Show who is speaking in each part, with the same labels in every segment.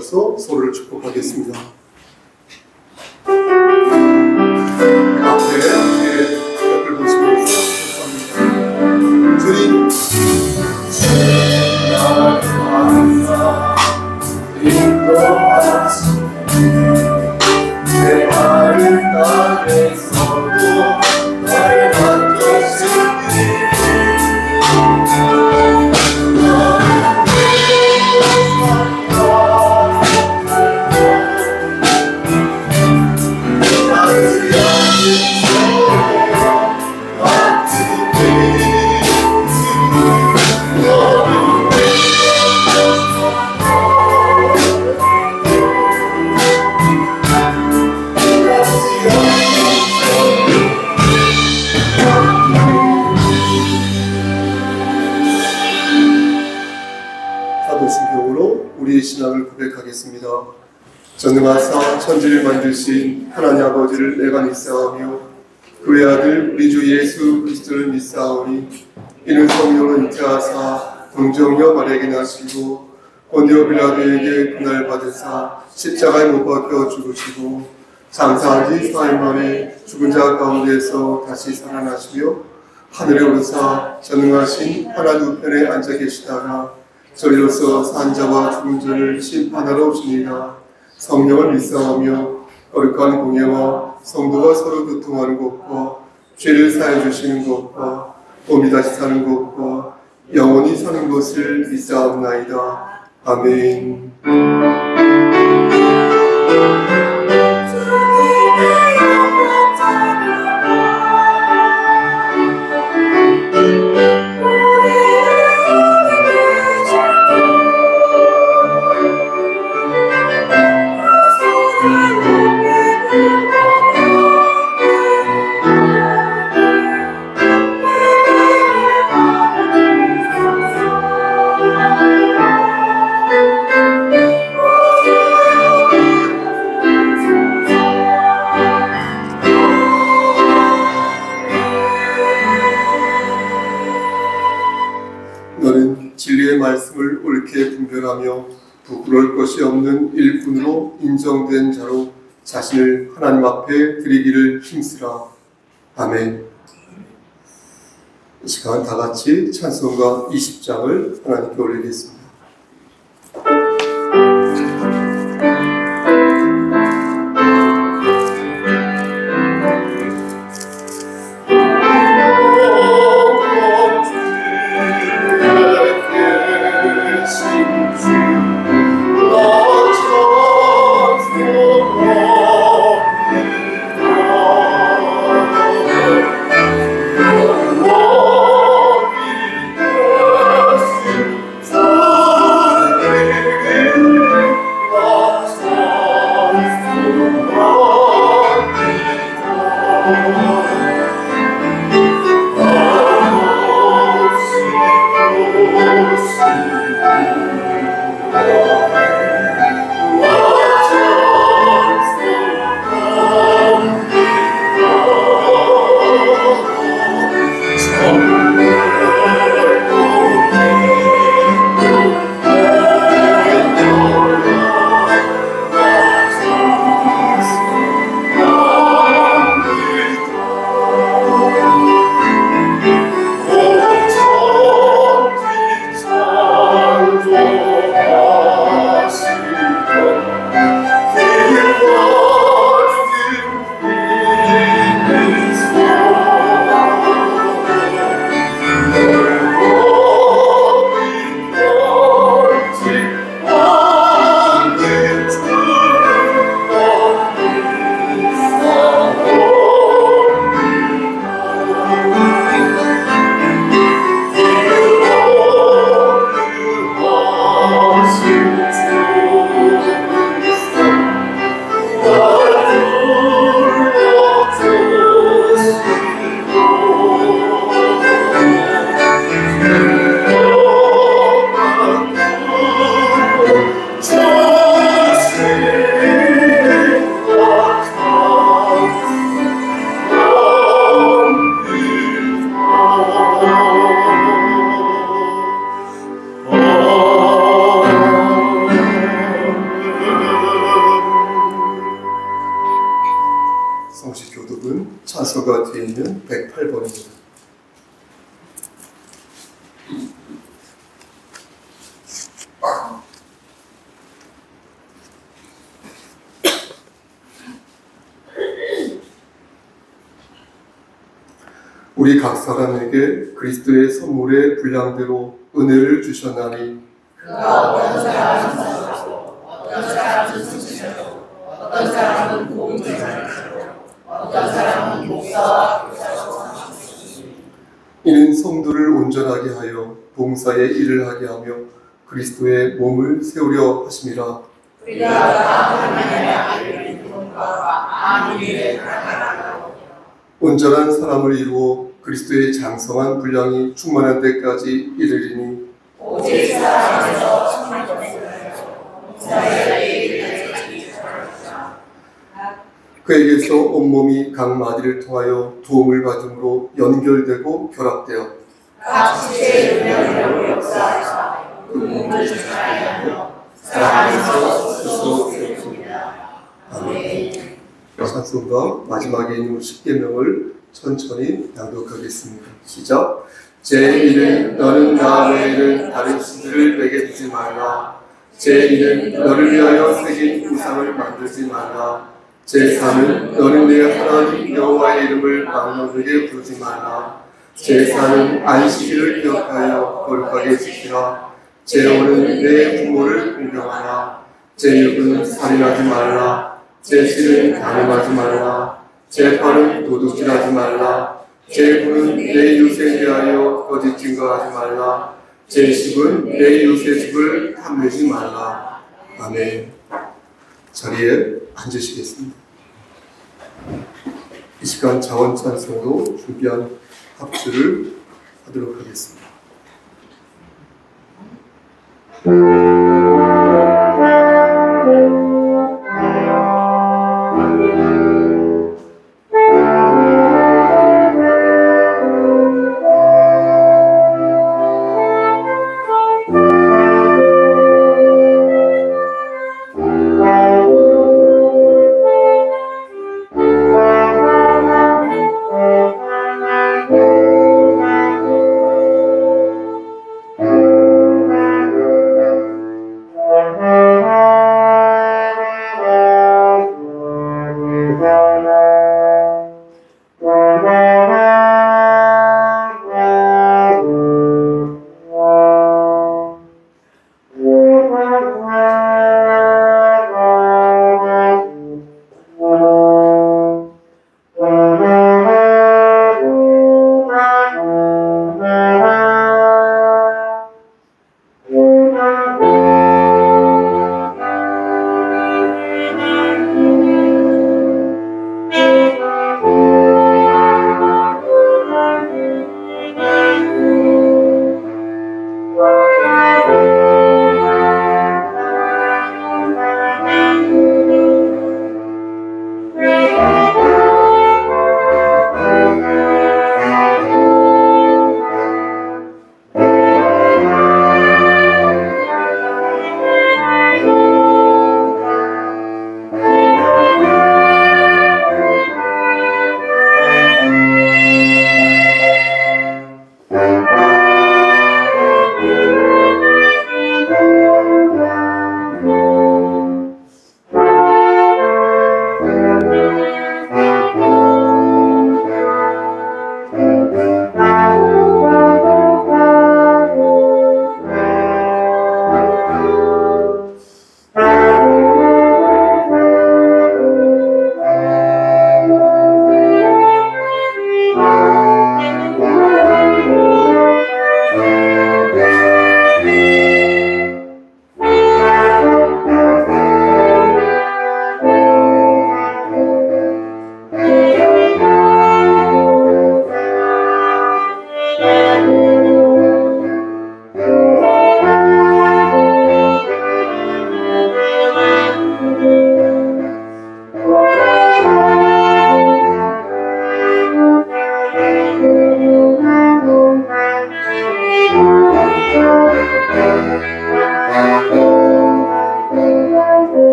Speaker 1: 서로를 축복하겠습니다. 앞에 옆을 보시면서 축복합니다. 주님, 나를 항상 인도하시네. 내 발을 땅에서도 나를 만져주시네. 사도신경으로 우리의 신앙을 고백하겠습니다. 전능하사 천지를 만드신 하나님 아버지를 내가 믿사오며 그의 아들 우리 주 예수 그리스도를 믿사오니 이는 성령으로 잉태하사 동정녀 마리아에게 나시고 본디오 빌라도에게 고난을 받으사 십자가에 못 박혀 죽으시고 장사한 지 4일 만에 죽은 자 가운데서 다시 살아나시며 하늘에 오르사 전능하신 하나님 우편에 앉아 계시다가 저희로서 산 자와 죽은 자를 심판하러 오십니다. 성령을 믿사오며 거룩한 공예와 성도가 서로 교통하는 것과 죄를 사해 주시는 것과 몸이 다시 사는 것과 영원히 사는 것을 믿사옵나이다. 아멘. 너는 진리의 말씀을 옳게 분별하며 부끄러울 것이 없는 일꾼으로 인정된 자로 자신을 하나님 앞에 드리기를 힘쓰라. 아멘. 이 시간 다 같이 찬송가 20장을 하나님께 올리겠습니다.
Speaker 2: Oh
Speaker 1: 가수가 뒤에 있는 108번입니다. 우리 각 사람에게 그리스도의 선물의 분량대로 은혜를 주셨나니
Speaker 2: 그가 어떤 사람은 사셨고 어떤 사람은 선지자로 어떤 사람은 공제자로 어떤 사람은 목사와 교사로 삼으시니
Speaker 1: 이는 성도를 온전하게 하여 봉사의 일을 하게 하며 그리스도의 몸을 세우려 하심이라.
Speaker 2: 우리가 다 하나님의 아들의 분과 아미를 하나라고
Speaker 1: 온전한 사람을 이루어 그리스도의 장성한 분량이 충만한 때까지 이르리니
Speaker 2: 오직 사랑에서 충만되어서 봉사의 일을
Speaker 1: 그에게서 온몸이 각 마디를 통하여 도움을 받음으로 연결되고 결합되어
Speaker 2: 각 지체의 능력으로 역사하사 그 몸을 주장하여 사랑 안에서 스스로 세웁니다. 아멘.
Speaker 1: 찬송가 마지막에 있는 10계명을 천천히 낭독하겠습니다. 시작. 제1은 너는 나 외에는 다른 신들을 내게 두지 말라. 제2는 너를 위하여 새긴 우상을 만들지 말라. 제3은 너는 내 하나님 여호와의 이름을 막론하게 부르지 말라. 제4는 안식일을 기억하여 거룩하게 지키라. 제5는 내 부모를 공경하라. 제6은 살인하지 말라. 제7은 간음하지 말라. 제8은 도둑질하지 말라. 제9는 내 이웃에 대하여 거짓 증거하지 말라. 제10은 내 이웃의 집을 탐내지 말라. 아멘. 자리에 앉으시겠습니다. 이 시간 자원 찬송으로 준비한 합주를 하도록 하겠습니다.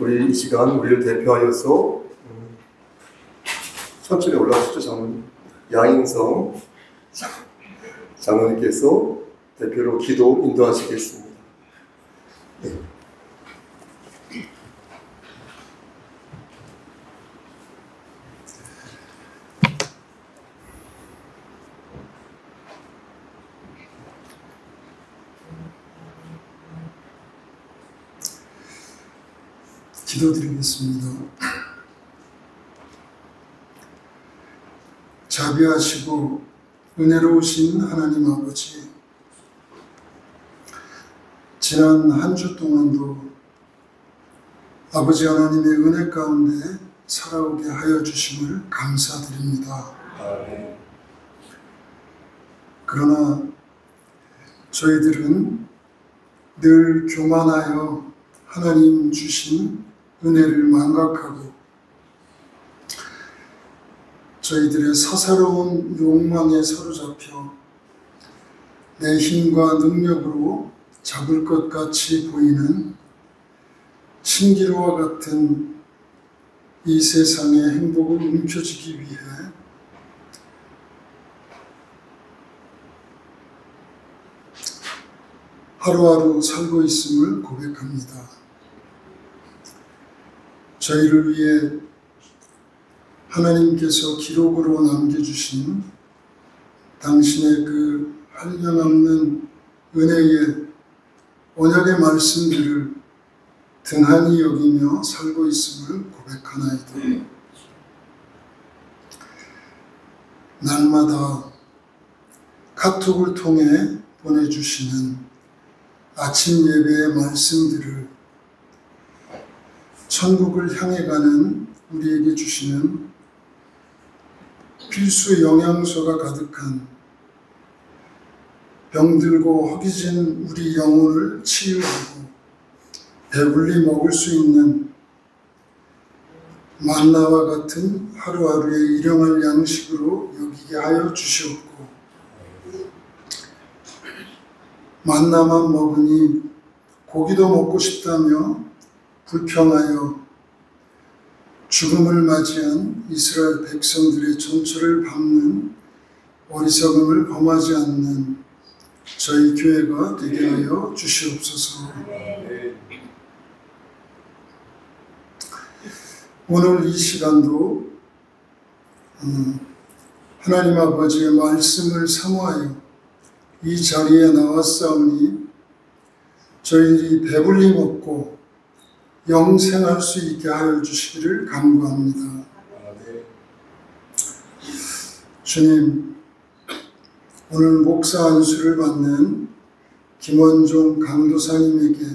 Speaker 1: 우리 이 시간 우리를 대표하여서 천천히 올라오시죠, 장로님. 양인성 장로님께서 대표로 기도 인도하시겠습니다. 네.
Speaker 3: 기도드리겠습니다. 자비하시고 은혜로우신 하나님 아버지, 지난 한 주 동안도 아버지 하나님의 은혜 가운데 살아오게 하여 주심을 감사드립니다. 그러나 저희들은 늘 교만하여 하나님 주신 은혜를 망각하고 저희들의 사사로운 욕망에 사로잡혀 내 힘과 능력으로 잡을 것 같이 보이는 신기루와 같은 이 세상의 행복을 움켜쥐기 위해 하루하루 살고 있음을 고백합니다. 저희를 위해 하나님께서 기록으로 남겨주신 당신의 그 한량없는 은혜의 언약의 말씀들을 등한히 여기며 살고 있음을 고백하나이다. 날마다 카톡을 통해 보내주시는 아침 예배의 말씀들을 천국을 향해 가는 우리에게 주시는 필수 영양소가 가득한 병들고 허기진 우리 영혼을 치유하고 배불리 먹을 수 있는 만나와 같은 하루하루의 일용할 양식으로 여기게 하여 주시옵고, 만나만 먹으니 고기도 먹고 싶다며 불평하여 죽음을 맞이한 이스라엘 백성들의 전철을 밟는 어리석음을 범하지 않는 저희 교회가 되게 하여 주시옵소서. 오늘 이 시간도 하나님 아버지의 말씀을 사모하여 이 자리에 나왔사오니 저희들이 배불리 먹고 영생할 수 있게 하여 주시기를 간구합니다. 주님, 오늘 목사 안수를 받는 김원종 강도사님에게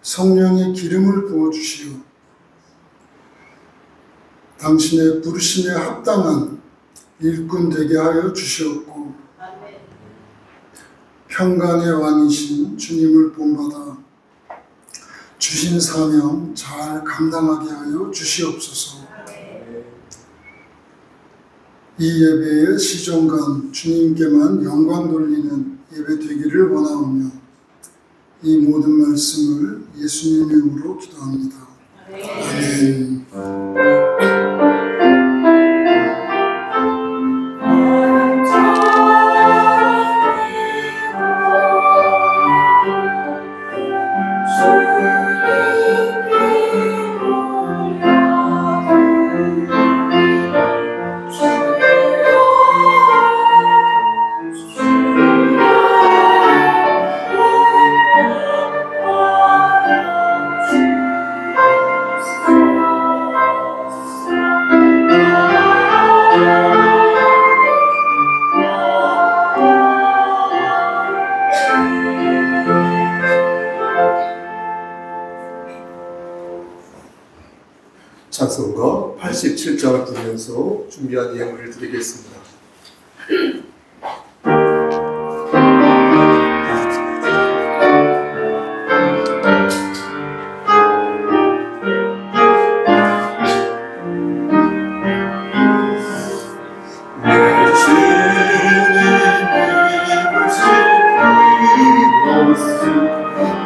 Speaker 3: 성령의 기름을 부어주시오, 당신의 부르심에 합당한 일꾼 되게 하여 주시옵고, 평강의 왕이신 주님을 본받아 주신 사명 잘 감당하게 하여 주시옵소서. 이 예배의 시종간 주님께만 영광 돌리는 예배 되기를 원하오며 이 모든 말씀을 예수님의 이름으로 기도합니다. 아멘.
Speaker 1: 찬송가 87장을 부르면서 준비한 예물을 드리겠습니다.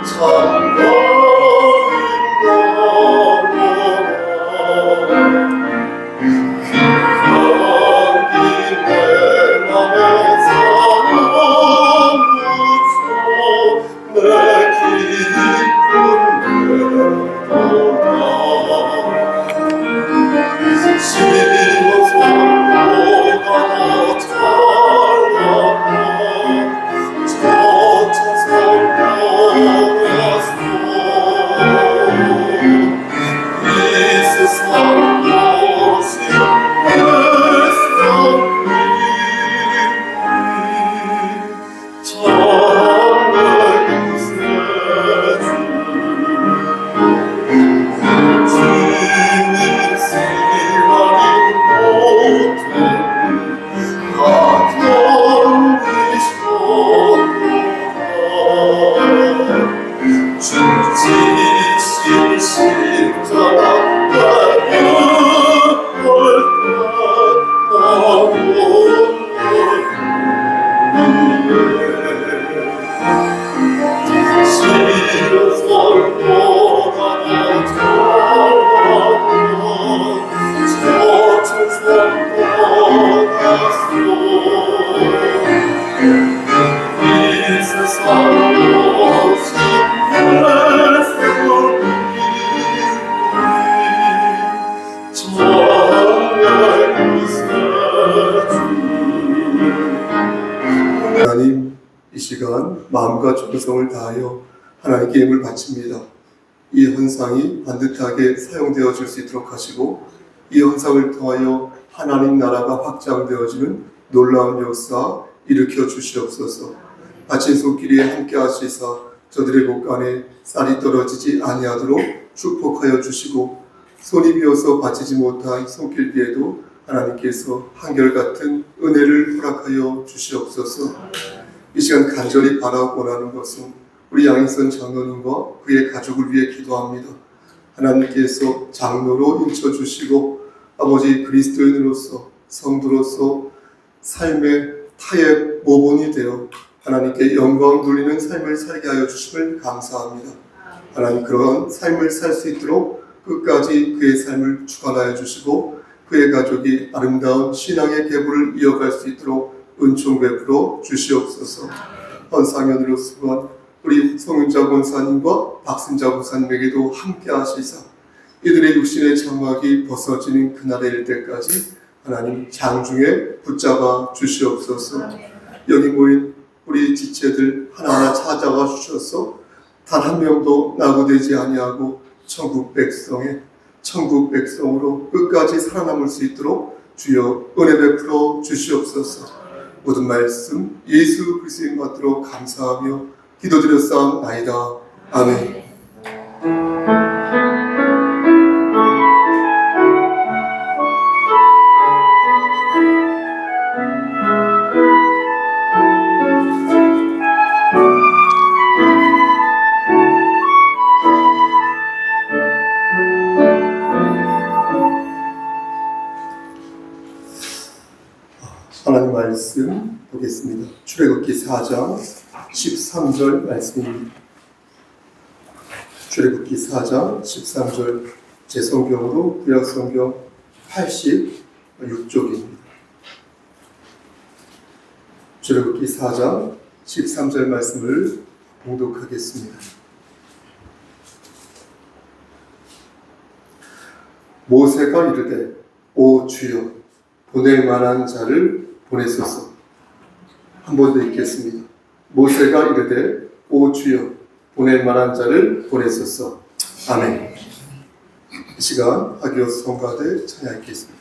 Speaker 2: 참 거룩한
Speaker 1: 지신 십자가 하나님, 이 시간 마음과 정성을 다하여 하나님께 힘을 바칩니다. 이 헌상이 반듯하게 사용되어질 수 있도록 하시고 이 헌상을 통하여 하나님 나라가 확장되어지는 놀라운 역사 일으켜 주시옵소서. 바친 손길에 함께 하시사 저들의 곳간에 쌀이 떨어지지 아니하도록 축복하여 주시고 손이 비어서 바치지 못한 손길 뒤에도 하나님께서 한결같은 은혜를 허락하여 주시옵소서. 이 시간 간절히 바라고 원하는 것은 우리 양희선 장로님과 그의 가족을 위해 기도합니다. 하나님께서 장로로 인쳐주시고 아버지 그리스도인으로서 성도로서 삶의 타협 모본이 되어 하나님께 영광 돌리는 삶을 살게 하여 주심을 감사합니다. 하나님, 그러한 삶을 살 수 있도록 끝까지 그의 삶을 주관하여 주시고 그의 가족이 아름다운 신앙의 계보를 이어갈 수 있도록 은총 베풀어 주시옵소서. 헌상연으로 수고한 우리 송윤자 권사님과 박순자 권사님에게도 함께 하시사 이들의 육신의 장막이 벗어지는 그날에 이를 때까지 하나님 장중에 붙잡아 주시옵소서. 여기 모인 우리 지체들 하나하나 찾아와 주셔서 단 한 명도 낙오되지 아니하고 천국 백성으로 끝까지 살아남을 수 있도록 주여 은혜 베풀어 주시옵소서. 모든 말씀 예수 그리스도의 받들어 감사하며 기도드렸사옵나이다. 아멘. 하나님 말씀 보겠습니다. 출애굽기 4장 13절 말씀입니다. 출애굽기 4장 13절 제 성경으로 구약성경 86쪽입니다. 출애굽기 4장 13절 말씀을 봉독하겠습니다. 모세가 이르되 오 주여 보낼 만한 자를 보내소서. 한 번 더 읽겠습니다. 모세가 이르되 오 주여 보낼 만한 자를 보내소서. 아멘. 이 시간 하기오스 성가대 찬양하겠습니다.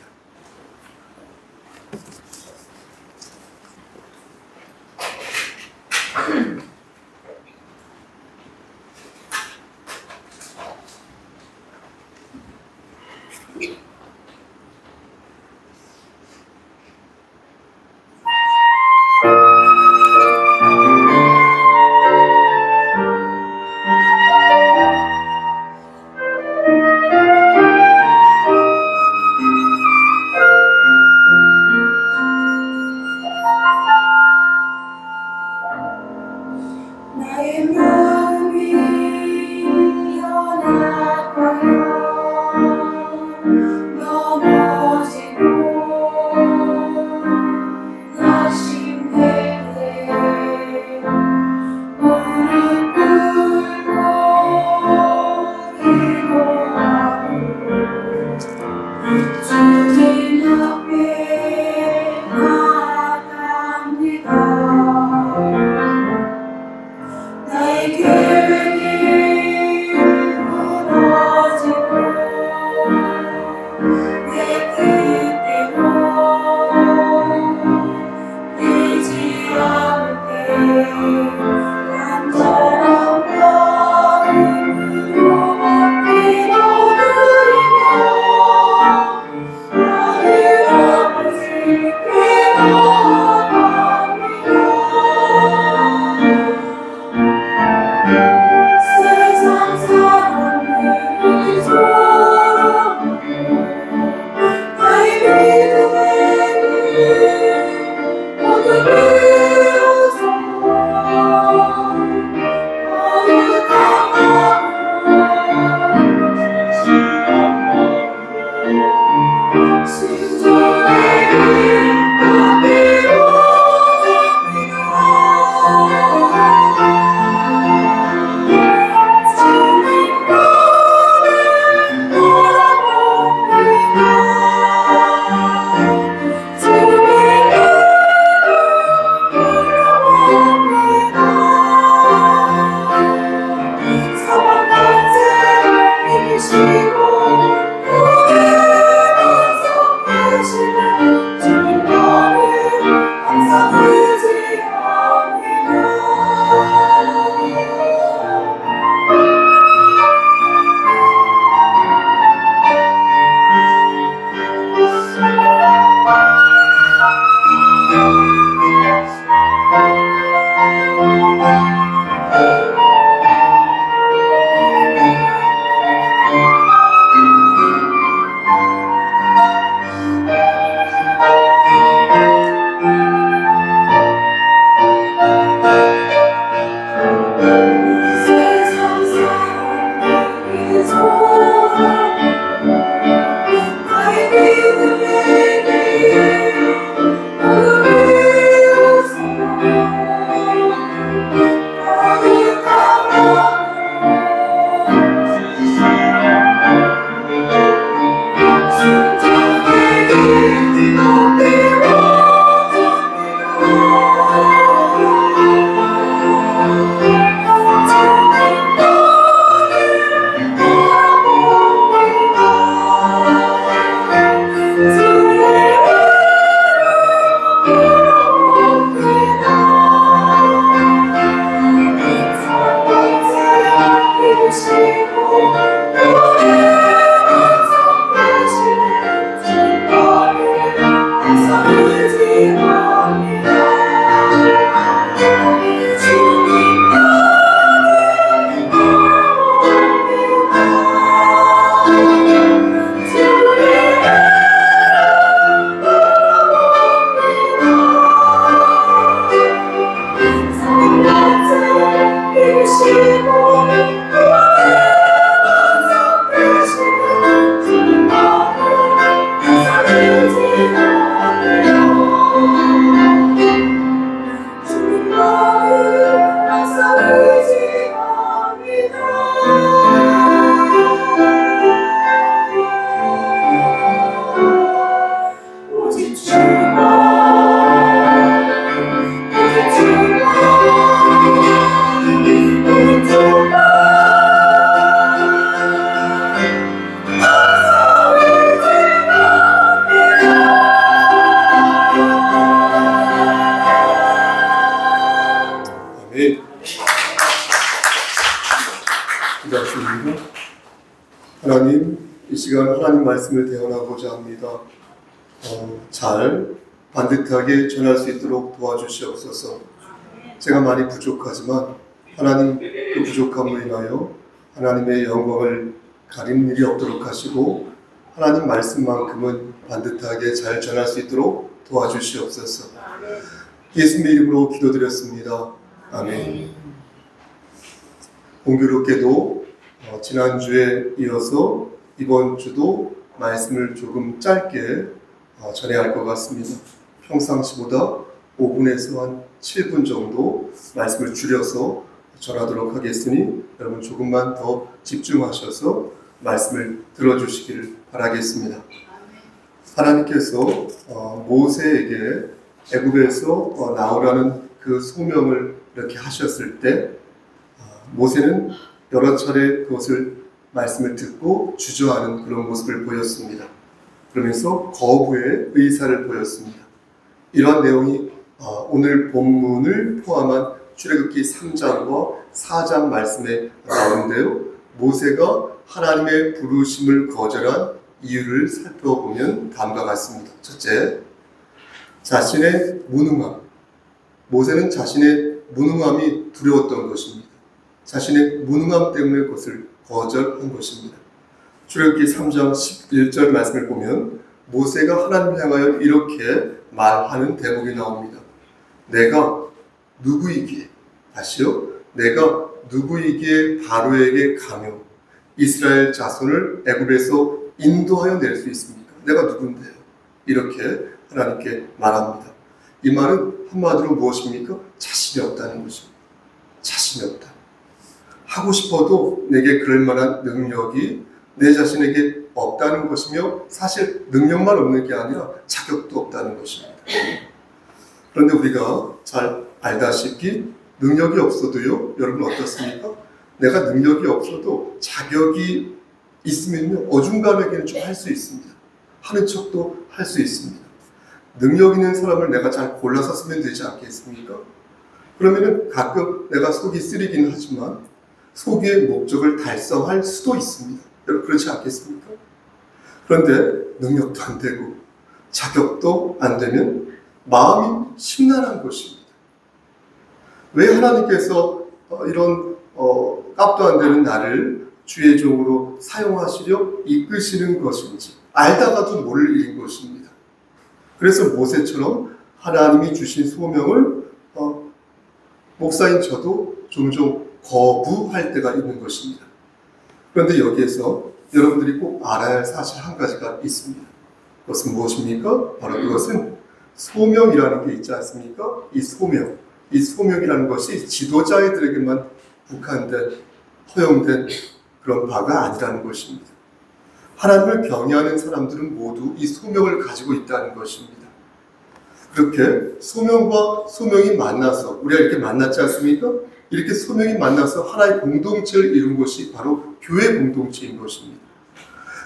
Speaker 1: 기도하십니다. 하나님, 이 시간 하나님 말씀을 대언하고자 합니다. 잘 반듯하게 전할 수 있도록 도와주시옵소서. 제가 많이 부족하지만 하나님 그 부족함으로 인하여 하나님의 영광을 가리는 일이 없도록 하시고 하나님 말씀만큼은 반듯하게 잘 전할 수 있도록 도와주시옵소서. 예수님의 이름으로 기도드렸습니다. 아멘. 공교롭게도 지난주에 이어서 이번 주도 말씀을 조금 짧게 전해야 할 것 같습니다. 평상시보다 5분에서 한 7분 정도 말씀을 줄여서 전하도록 하겠으니 여러분 조금만 더 집중하셔서 말씀을 들어주시기를 바라겠습니다. 하나님께서 모세에게 애굽에서 나오라는 그 소명을 이렇게 하셨을 때 모세는 여러 차례 그것을 말씀을 듣고 주저하는 그런 모습을 보였습니다. 그러면서 거부의 의사를 보였습니다. 이러한 내용이 오늘 본문을 포함한 출애굽기 3장과 4장 말씀에 나오는데요. 모세가 하나님의 부르심을 거절한 이유를 살펴보면 다음과 같습니다. 첫째, 자신의 무능함. 모세는 자신의 무능함이 두려웠던 것입니다. 자신의 무능함 때문에 그것을 거절한 것입니다. 출애굽기 3장 11절 말씀을 보면 모세가 하나님을 향하여 이렇게 말하는 대목이 나옵니다. 내가 누구이기에, 다시요, 내가 누구이기에 바로에게 가며 이스라엘 자손을 애굽에서 인도하여 낼 수 있습니까? 내가 누군데요? 이렇게 하나님께 말합니다. 이 말은 한마디로 무엇입니까? 자신이 없다는 것입니다. 자신이 없다. 하고 싶어도 내게 그럴 만한 능력이 내 자신에게 없다는 것이며 사실 능력만 없는 게 아니라 자격도 없다는 것입니다. 그런데 우리가 잘 알다시피 능력이 없어도요, 여러분 어떻습니까? 내가 능력이 없어도 자격이 있으면요, 어중간하게는 좀 할 수 있습니다. 하는 척도 할 수 있습니다. 능력 있는 사람을 내가 잘 골라서 쓰면 되지 않겠습니까? 그러면은 가끔 내가 속이 쓰리긴 하지만 소기의 목적을 달성할 수도 있습니다. 여러분 그렇지 않겠습니까? 그런데 능력도 안 되고 자격도 안 되면 마음이 심란한 것입니다. 왜 하나님께서 이런 값도 안 되는 나를 주의 종으로 사용하시려 이끄시는 것인지 알다가도 모를 일인 것입니다. 그래서 모세처럼 하나님이 주신 소명을 목사인 저도 종종 거부할 때가 있는 것입니다. 그런데 여기에서 여러분들이 꼭 알아야 할 사실 한 가지가 있습니다. 그것은 무엇입니까? 바로 그것은 소명이라는 게 있지 않습니까? 이 소명이라는 것이 지도자들에게만 국한된, 허용된 그런 바가 아니라는 것입니다. 하나님을 경외하는 사람들은 모두 이 소명을 가지고 있다는 것입니다. 그렇게 소명과 소명이 만나서 우리가 이렇게 만났지 않습니까? 이렇게 소명이 만나서 하나의 공동체를 이룬 것이 바로 교회 공동체인 것입니다.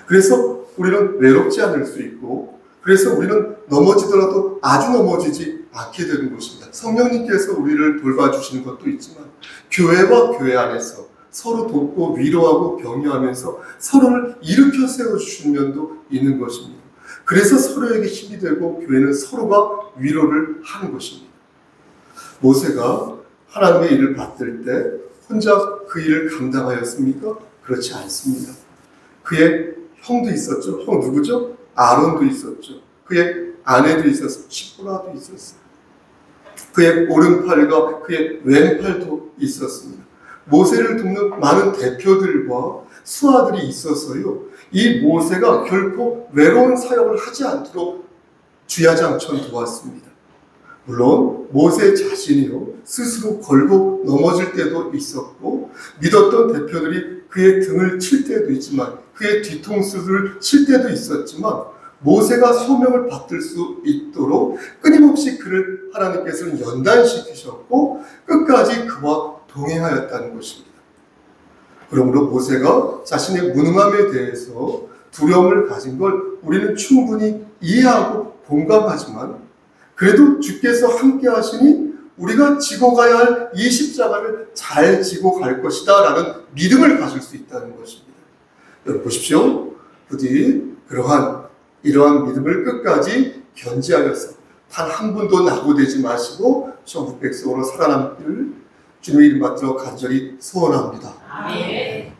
Speaker 1: 그래서 우리는 외롭지 않을 수 있고 그래서 우리는 넘어지더라도 아주 넘어지지 않게 되는 것입니다. 성령님께서 우리를 돌봐주시는 것도 있지만 교회와 교회 안에서 서로 돕고 위로하고 격려하면서 서로를 일으켜 세워주시는 면도 있는 것입니다. 그래서 서로에게 힘이 되고 교회는 서로가 위로를 하는 것입니다. 모세가 하나님의 일을 받들 때 혼자 그 일을 감당하였습니까? 그렇지 않습니다. 그의 형도 있었죠. 형 누구죠? 아론도 있었죠. 그의 아내도 있었어요. 시보라도 있었어요. 그의 오른팔과 그의 왼팔도 있었습니다. 모세를 돕는 많은 대표들과 수하들이 있어서요. 이 모세가 결코 외로운 사역을 하지 않도록 주야장천 도왔습니다. 물론 모세 자신이요 스스로 걸고 넘어질 때도 있었고 믿었던 대표들이 그의 등을 칠 때도 있지만 그의 뒤통수를 칠 때도 있었지만 모세가 소명을 받들 수 있도록 끊임없이 그를 하나님께서는 연단시키셨고 끝까지 그와 동행하였다는 것입니다. 그러므로 모세가 자신의 무능함에 대해서 두려움을 가진 걸 우리는 충분히 이해하고 공감하지만 그래도 주께서 함께 하시니 우리가 지고 가야 할 이 십자가를 잘 지고 갈 것이다 라는 믿음을 가질 수 있다는 것입니다. 여러분 보십시오. 부디 이러한 믿음을 끝까지 견지하여서 단 한 분도 낙오되지 마시고 천국 백성으로 살아남기를 주님의 이름 받들어 간절히 소원합니다.
Speaker 2: 아멘.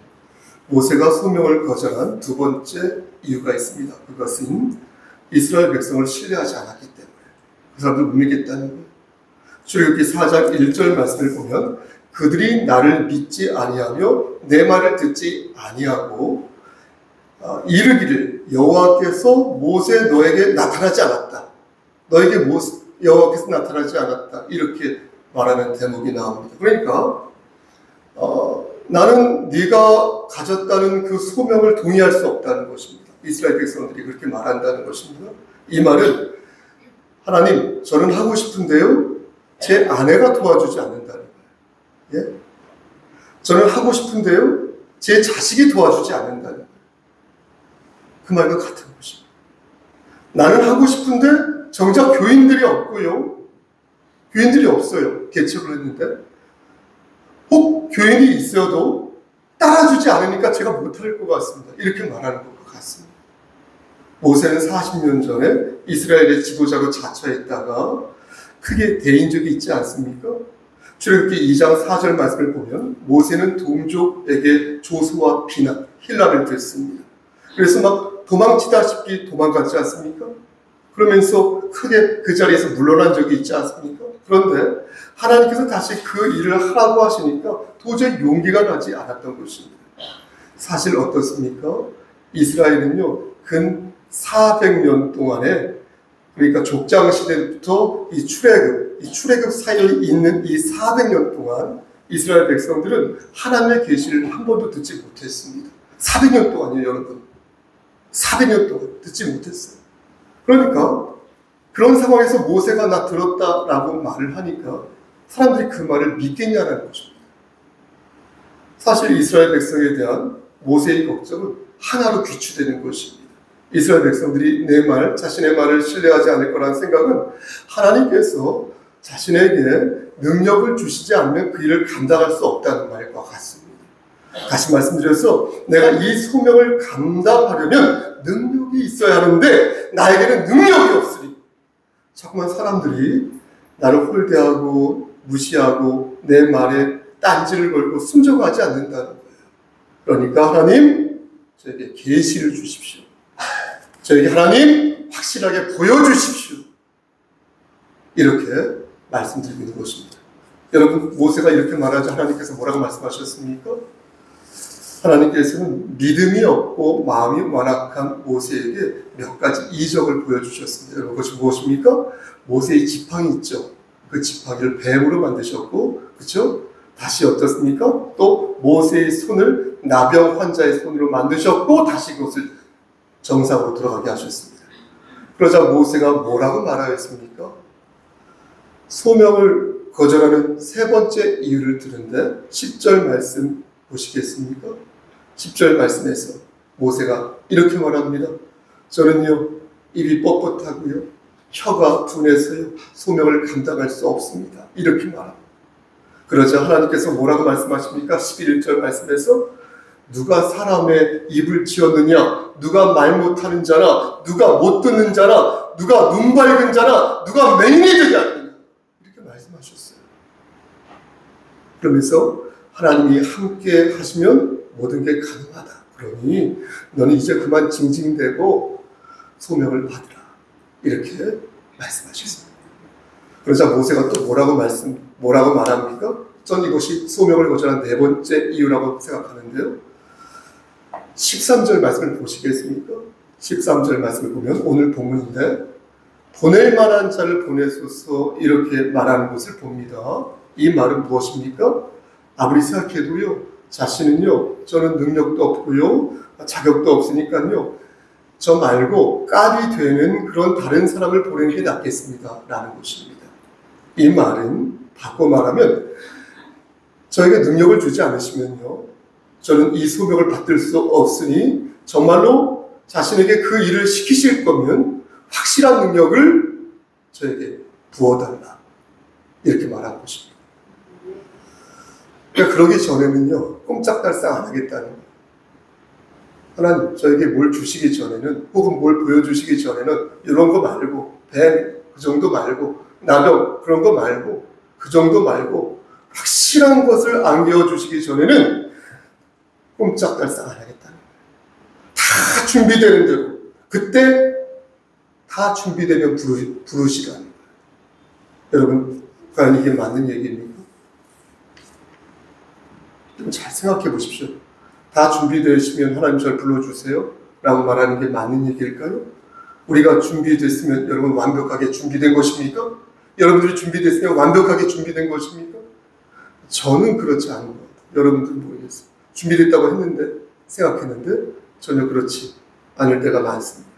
Speaker 1: 모세가 소명을 거절한 두 번째 이유가 있습니다. 그것은 이스라엘 백성을 신뢰하지 않았기 때문에 그 사람들 못 믿겠다는 거예요. 출애굽기 4장 1절 말씀을 보면 그들이 나를 믿지 아니하며 내 말을 듣지 아니하고 이르기를 여호와께서 모세 너에게 나타나지 않았다. 너에게 여호와께서 나타나지 않았다. 이렇게 말하는 대목이 나옵니다. 그러니까 나는 네가 가졌다는 그 소명을 동의할 수 없다는 것입니다. 이스라엘 백성들이 그렇게 말한다는 것입니다. 이 말은 하나님 저는 하고 싶은데요 제 아내가 도와주지 않는다는 거예요. 예? 저는 하고 싶은데요 제 자식이 도와주지 않는다는 거예요. 그 말과 같은 것입니다. 나는 하고 싶은데 정작 교인들이 없고요. 교인들이 없어요. 개척을 했는데 혹 교인이 있어도 따라주지 않으니까 제가 못할 것 같습니다. 이렇게 말하는 것과 같습니다. 모세는 40년 전에 이스라엘의 지도자로 자처했다가 크게 대인 적이 있지 않습니까? 출애굽기 2장 4절 말씀을 보면 모세는 동족에게 조소와 비난, 힐난을 듣습니다. 그래서 막 도망치다시피 도망갔지 않습니까? 그러면서 크게 그 자리에서 물러난 적이 있지 않습니까? 그런데 하나님께서 다시 그 일을 하라고 하시니까 도저히 용기가 나지 않았던 것입니다. 사실 어떻습니까? 이스라엘은요, 근 400년 동안에 그러니까 족장 시대부터 이 출애굽 사이에 있는 이 400년 동안 이스라엘 백성들은 하나님의 계시를 한 번도 듣지 못했습니다. 400년 동안이요, 여러분. 400년 동안 듣지 못했어요. 그러니까 그런 상황에서 모세가 나 들었다라고 말을 하니까 사람들이 그 말을 믿겠냐는 것입니다. 사실 이스라엘 백성에 대한 모세의 걱정은 하나로 귀추되는 것입니다. 이스라엘 백성들이 자신의 말을 신뢰하지 않을 거라는 생각은 하나님께서 자신에게 능력을 주시지 않으면 그 일을 감당할 수 없다는 말과 같습니다. 다시 말씀드려서 내가 이 소명을 감당하려면 능력이 있어야 하는데 나에게는 능력이 없으니 자꾸만 사람들이 나를 홀대하고 무시하고 내 말에 딴지를 걸고 순종하지 않는다는 거예요. 그러니까 하나님 저에게 계시를 주십시오. 저에게 하나님 확실하게 보여주십시오. 이렇게 말씀드리고 있는 것입니다. 여러분 모세가 이렇게 말하자 하나님께서 뭐라고 말씀하셨습니까? 하나님께서는 믿음이 없고 마음이 완악한 모세에게 몇 가지 이적을 보여주셨습니다. 여러분 그것이 무엇입니까? 모세의 지팡이 있죠. 그 지팡이를 뱀으로 만드셨고 그렇죠? 다시 어떻습니까? 또 모세의 손을 나병 환자의 손으로 만드셨고 다시 그것을 정상으로 들어가게 하셨습니다. 그러자 모세가 뭐라고 말하였습니까? 소명을 거절하는 세 번째 이유를 들은데 10절 말씀 보시겠습니까? 10절 말씀에서 모세가 이렇게 말합니다. 저는요 입이 뻣뻣하고요 혀가 둔해서요 소명을 감당할 수 없습니다. 이렇게 말합니다. 그러자 하나님께서 뭐라고 말씀하십니까? 11절 말씀에서 누가 사람의 입을 지었느냐? 누가 말 못하는 자나? 누가 못 듣는 자나? 누가 눈 밝은 자나? 누가 맹인이 되지 않느냐? 이렇게 말씀하셨어요. 그러면서 하나님이 함께 하시면 모든 게 가능하다. 그러니 너는 이제 그만 징징대고 소명을 받으라. 이렇게 말씀하셨습니다. 그러자 모세가 또 뭐라고 말합니까? 전 이것이 소명을 거절한 네 번째 이유라고 생각하는데요. 13절 말씀을 보시겠습니까? 13절 말씀을 보면 오늘 본문인데 보낼 만한 자를 보내소서 이렇게 말하는 것을 봅니다. 이 말은 무엇입니까? 아무리 생각해도요 자신은요 저는 능력도 없고요 자격도 없으니까요 저 말고 깝이 되는 그런 다른 사람을 보내는 게 낫겠습니다 라는 것입니다. 이 말은 바꿔 말하면 저에게 능력을 주지 않으시면요 저는 이 소명을 받들 수 없으니 정말로 자신에게 그 일을 시키실 거면 확실한 능력을 저에게 부어달라. 이렇게 말한 것입니다. 그러니까 그러기 전에는요, 꼼짝달싹 안 하겠다는 거예요. 하나님, 저에게 뭘 주시기 전에는, 혹은 뭘 보여주시기 전에는 이런 거 말고, 뱀, 그 정도 말고, 나병, 그런 거 말고, 그 정도 말고, 확실한 것을 안겨주시기 전에는 꼼짝달싹 안 하겠다는 거예요. 다 준비되는 대로, 그때 다 준비되면 부르시라는 거예요. 여러분, 과연 이게 맞는 얘기입니까? 좀 잘 생각해 보십시오. 다 준비되시면 하나님 저를 불러주세요 라고 말하는 게 맞는 얘기일까요? 우리가 준비됐으면 여러분 완벽하게 준비된 것입니까? 여러분들이 준비됐으면 완벽하게 준비된 것입니까? 저는 그렇지 않은 것 같아요. 여러분들은 모르겠어요. 준비됐다고 했는데, 생각했는데 전혀 그렇지 않을 때가 많습니다.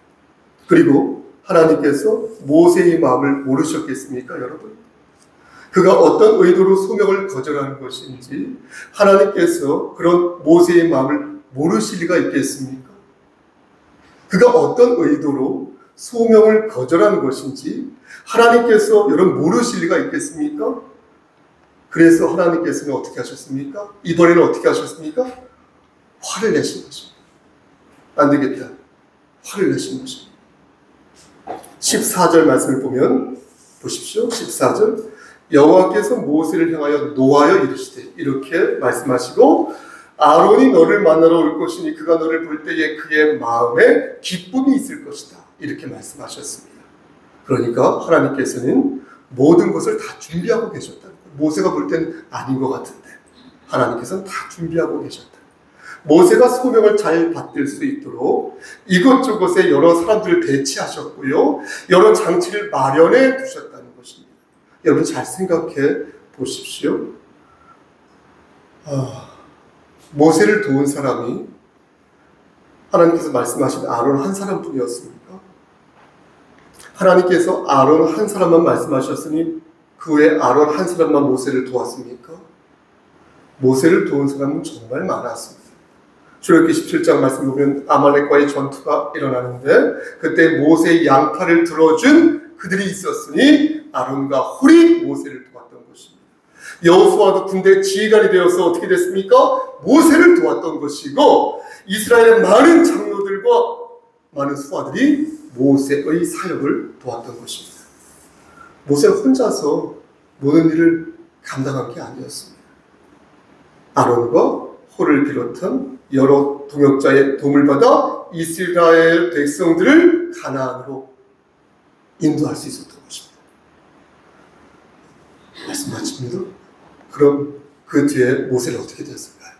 Speaker 1: 그리고 하나님께서 모세의 마음을 모르셨겠습니까, 여러분? 그가 어떤 의도로 소명을 거절하는 것인지 하나님께서 그런 모세의 마음을 모르실 리가 있겠습니까? 그가 어떤 의도로 소명을 거절하는 것인지 하나님께서 여러분 모르실 리가 있겠습니까? 그래서 하나님께서는 어떻게 하셨습니까? 이번에는 어떻게 하셨습니까? 화를 내신 것입니다. 안 되겠다. 화를 내신 것입니다. 14절 말씀을 보면 보십시오. 14절 여호와께서 모세를 향하여 노하여 이르시되 이렇게 말씀하시고 아론이 너를 만나러 올 것이니 그가 너를 볼 때에 그의 마음에 기쁨이 있을 것이다. 이렇게 말씀하셨습니다. 그러니까 하나님께서는 모든 것을 다 준비하고 계셨다는 거예요. 모세가 볼 때는 아닌 것 같은데 하나님께서는 다 준비하고 계셨다. 모세가 소명을 잘 받들 수 있도록 이곳저곳에 여러 사람들을 배치하셨고요. 여러 장치를 마련해 두셨다는 것입니다. 여러분 잘 생각해 보십시오. 모세를 도운 사람이 하나님께서 말씀하신 아론 한 사람뿐이었습니까? 하나님께서 아론 한 사람만 말씀하셨으니 그 외에 아론 한 사람만 모세를 도왔습니까? 모세를 도운 사람은 정말 많았습니다. 출애굽기 17장 말씀 보면 아말렉과의 전투가 일어나는데 그때 모세의 양팔을 들어준 그들이 있었으니 아론과 홀이 모세를 도왔던 것입니다. 여호수아도 군대 지휘관이 되어서 어떻게 됐습니까? 모세를 도왔던 것이고 이스라엘의 많은 장로들과 많은 수하들이 모세의 사역을 도왔던 것입니다. 모세는 혼자서 모든 일을 감당한 게 아니었습니다. 아론과 홀을 비롯한 여러 동역자의 도움을 받아 이스라엘 백성들을 가나안으로 인도할 수 있었던 것입니다. 말씀 마칩니다. 그럼 그 뒤에 모세는 어떻게 되었을까요?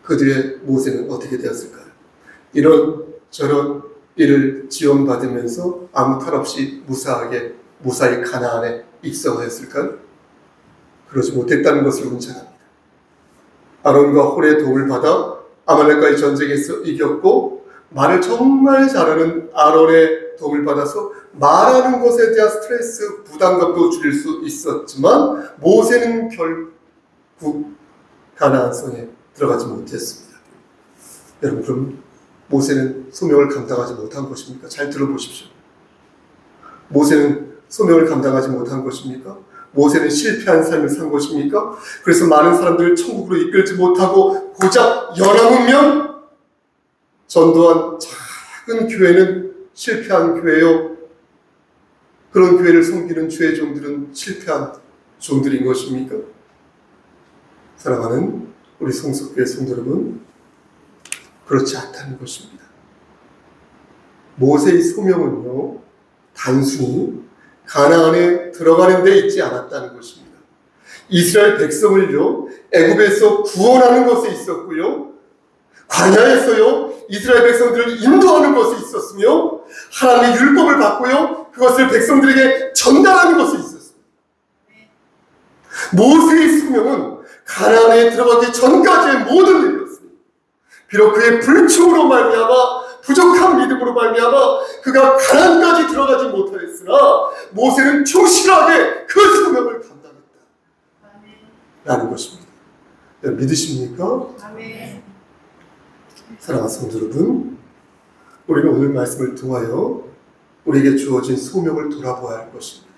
Speaker 1: 그 뒤에 모세는 어떻게 되었을까요? 이런 저런 일을 지원받으면서 아무 탈 없이 무사히 가나안에 입성하였을까요? 그러지 못했다는 것을 문제합니다. 아론과 홀의 도움을 받아 아말렉과의 전쟁에서 이겼고 말을 정말 잘하는 아론의 도움을 받아서 말하는 것에 대한 스트레스, 부담감도 줄일 수 있었지만 모세는 결국 가나안 성에 들어가지 못했습니다. 여러분 그럼 모세는 소명을 감당하지 못한 것입니까? 잘 들어보십시오. 모세는 소명을 감당하지 못한 것입니까? 모세는 실패한 삶을 산 것입니까? 그래서 많은 사람들을 천국으로 이끌지 못하고 고작 연합운명 전도한 작은 교회는 실패한 교회요. 그런 교회를 섬기는 주의 종들은 실패한 종들인 것입니까? 사랑하는 우리 성석교회 성도 여러분, 그렇지 않다는 것입니다. 모세의 소명은요, 단순히 가나안에 들어가는 데 있지 않았다는 것입니다. 이스라엘 백성을요, 애굽에서 구원하는 것에 있었고요, 광야에서요, 이스라엘 백성들을 인도하는 것에 있었으며, 하나님의 율법을 받고요, 그것을 백성들에게 전달하는 것에 있었습니다. 모세의 소명은 가나안에 들어가기 전까지의 모든 일이었습니다. 비록 그의 불충으로 말미암아 부족한 믿음으로 말미암아 그가 가나안까지 들어가지 못하였으나 모세는 충실하게 그 소명을 감당했다. 라는 것입니다. 믿으십니까?
Speaker 2: 아멘.
Speaker 1: 사랑하는 성도 여러분, 우리는 오늘 말씀을 통하여 우리에게 주어진 소명을 돌아보아야 할 것입니다.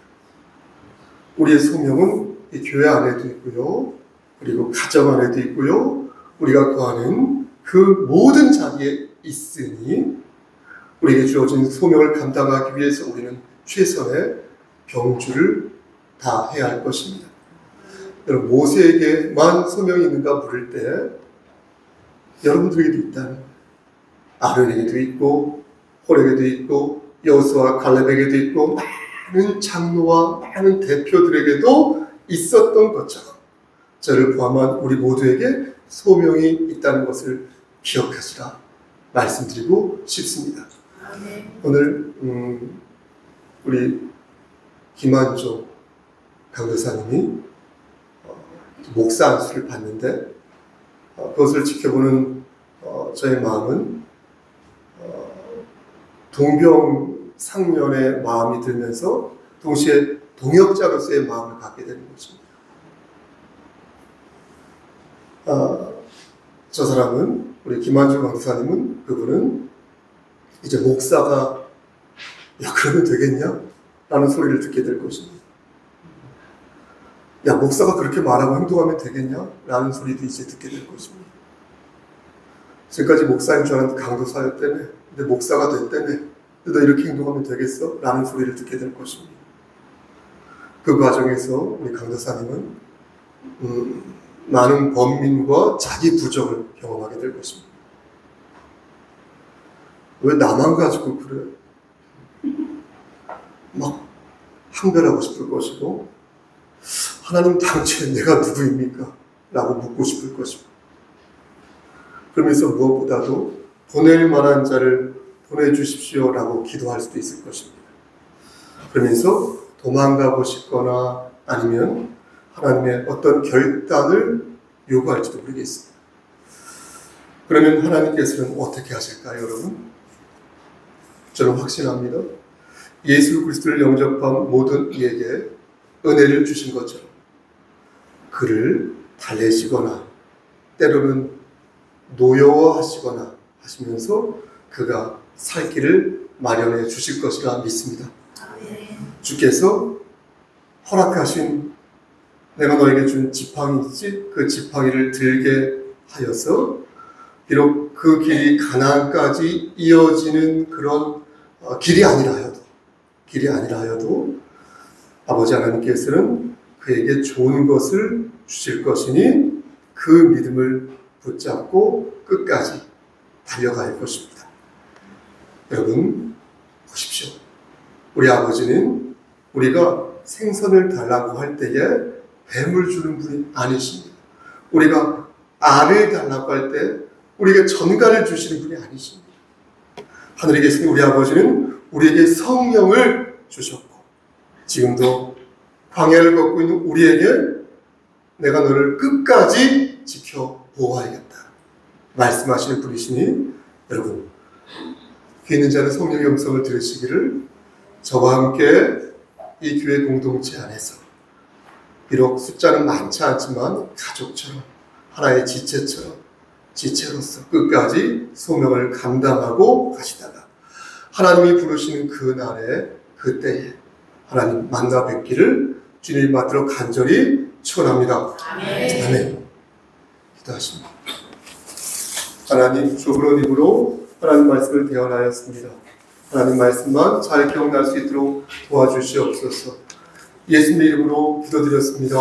Speaker 1: 우리의 소명은 이 교회 안에도 있고요. 그리고 가정 안에도 있고요. 우리가 구하는 그 모든 자리에 있으니 우리에게 주어진 소명을 감당하기 위해서 우리는 최선의 병주를 다 해야 할 것입니다. 여러분, 모세에게만 소명이 있는가 물을 때 여러분들에게도 있다는, 아론에게도 있고 홀에게도 있고 여호수아와 갈렙에게도 있고 많은 장로와 많은 대표들에게도 있었던 것처럼 저를 포함한 우리 모두에게 소명이 있다는 것을 기억하시라 말씀드리고 싶습니다. 오늘 우리 김한조 강도사님이 목사 안수를 받는데 그것을 지켜보는 저의 마음은 동병상련의 마음이 들면서 동시에 동역자로서의 마음을 갖게 되는 것입니다. 저 사람은, 우리 김한주 강사님은, 그분은 이제 목사가 야 그러면 되겠냐? 라는 소리를 듣게 될 것입니다. 야 목사가 그렇게 말하고 행동하면 되겠냐? 라는 소리도 이제 듣게 될 것입니다. 지금까지 목사인 줄 알았는데 강도사였다며, 근데 목사가 됐다며, 근데 너 이렇게 행동하면 되겠어? 라는 소리를 듣게 될 것입니다. 그 과정에서 우리 강도사님은 많은 번민과 자기 부정을 경험하게 될 것입니다. 왜 나만 가지고 그래? 막 항변하고 싶을 것이고, 하나님 당초에 내가 누구입니까? 라고 묻고 싶을 것입니다. 그러면서 무엇보다도 보낼 만한 자를 보내주십시오 라고 기도할 수도 있을 것입니다. 그러면서 도망가고 싶거나 아니면 하나님의 어떤 결단을 요구할지도 모르겠습니다. 그러면 하나님께서는 어떻게 하실까요, 여러분? 저는 확신합니다. 예수 그리스도를 영접한 모든 이에게 은혜를 주신 것처럼 그를 달래시거나 때로는 노여워하시거나 하시면서 그가 살 길을 마련해 주실 것이라 믿습니다. 주께서 허락하신 내가 너에게 준 지팡이 있지? 그 지팡이를 들게 하여서 비록 그 길이 가나안까지 이어지는 그런 길이 아니라 하여도 아버지 하나님께서는 그에게 좋은 것을 주실 것이니 그 믿음을 붙잡고 끝까지 달려갈 것입니다. 여러분 보십시오. 우리 아버지는 우리가 생선을 달라고 할 때에 뱀을 주는 분이 아니십니다. 우리가 알을 달라고 할 때 우리에게 전갈을 주시는 분이 아니십니다. 하늘에 계신 우리 아버지는 우리에게 성령을 주셨고 지금도 광야를 걷고 있는 우리에게 내가 너를 끝까지 지켜 보호하겠다 말씀하시는 분이시니 여러분 귀 있는 자는 성령의 음성을 들으시기를 저와 함께 이 교회 공동체 안에서 비록 숫자는 많지 않지만 가족처럼 하나의 지체로서 끝까지 소명을 감당하고 가시다가 하나님이 부르시는 그 날에 그때에 하나님 만나 뵙기를 주님 받들어 간절히 축원합니다.
Speaker 2: 아멘.
Speaker 1: 아멘. 기도하십니다. 하나님 좁은 입으로 하나님 말씀을 대언하였습니다. 하나님 말씀만 잘 기억날 수 있도록 도와주시옵소서. 예수님의 이름으로 기도드렸습니다.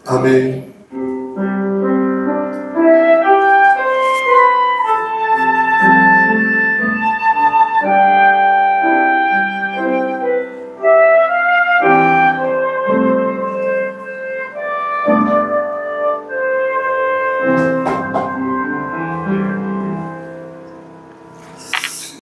Speaker 1: 아멘.